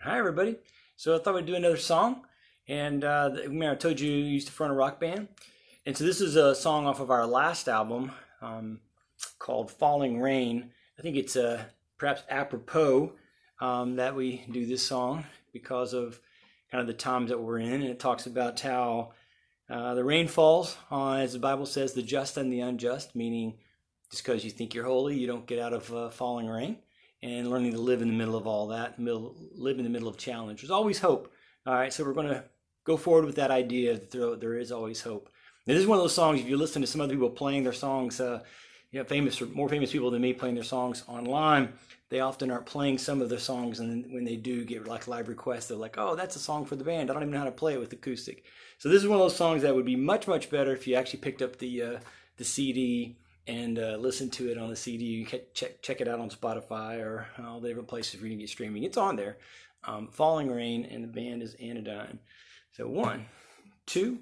Hi, everybody. So I thought we'd do another song. And remember, I told you I used to front a rock band. And so this is a song off of our last album called Falling Rain. I think it's perhaps apropos that we do this song because of kind of the times that we're in. And it talks about how the rain falls on, as the Bible says, the just and the unjust, meaning just because you think you're holy, you don't get out of falling rain. And learning to live in the middle of all that, live in the middle of challenge. There's always hope. All right, so we're going to go forward with that idea that there is always hope. Now, this is one of those songs, if you listen to some other people playing their songs, more famous people than me playing their songs online, they often aren't playing some of their songs, and when they do get like live requests, they're like, oh, that's a song for the band. I don't even know how to play it with acoustic. So this is one of those songs that would be much, much better if you actually picked up the CD and listen to it on the CD. You can check it out on Spotify or all the different places where you can get streaming. It's on there. Falling Rain, and the band is Anodyne. So 1, 2,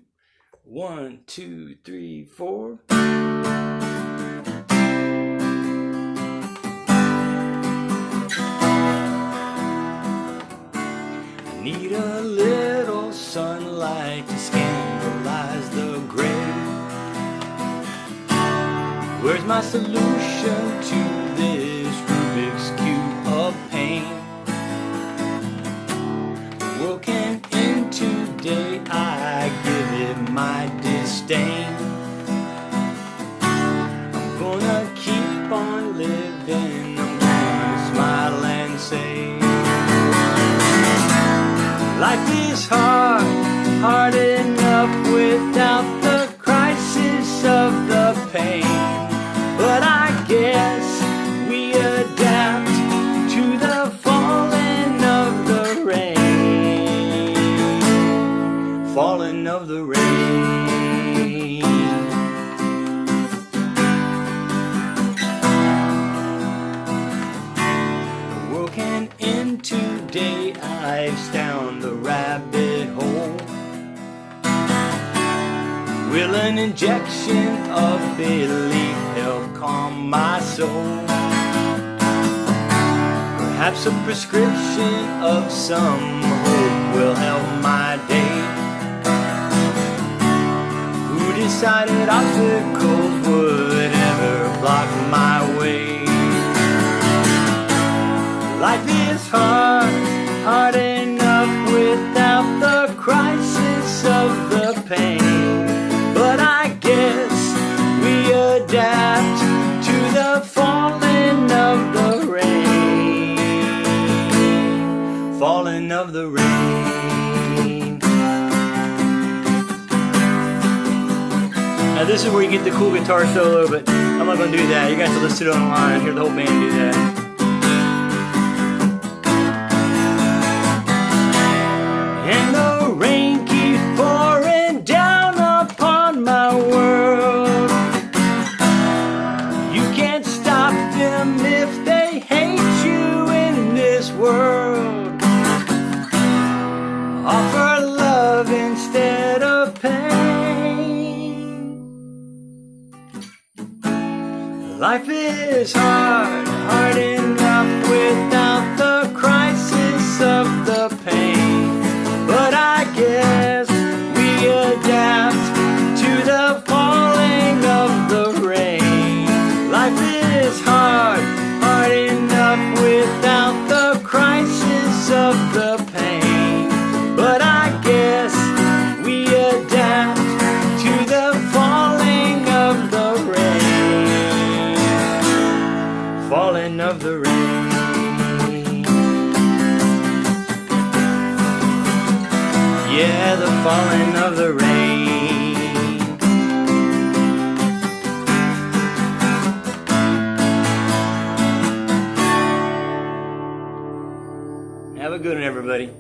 1, 2, 3, 4. Need a little sunlight to scandalize the gray. Where's my solution to this Rubik's Cube of pain? The world can't end today, I give it my disdain. I'm gonna keep on living, I'm gonna smile and say, life is hard enough without the crisis of the pain. But I guess we adapt to the falling of the rain. Falling of the rain. The world can end today, life's down the rabbit hole. Will an injection of belief help calm my soul? Perhaps a prescription of some hope will help my day. Who decided obstacles would ever block my way? Life is hard enough without the crisis of the pain. But I guess we adapt to the falling of the rain. Falling of the rain. Now this is where you get the cool guitar solo, but I'm not going to do that. You're going to have to listen to it online and hear the whole band do that. And the rain keeps pouring down upon my world. You can't stop them if they hate you in this world. Offer love instead of pain. Life is hard enough without the crisis of the pain. But I guess we adapt to the falling of the rain. Life is hard enough without the crisis of the pain. But I guess we adapt to the falling of the rain. Falling of the rain. Yeah, the falling of the rain. Have a good one, everybody.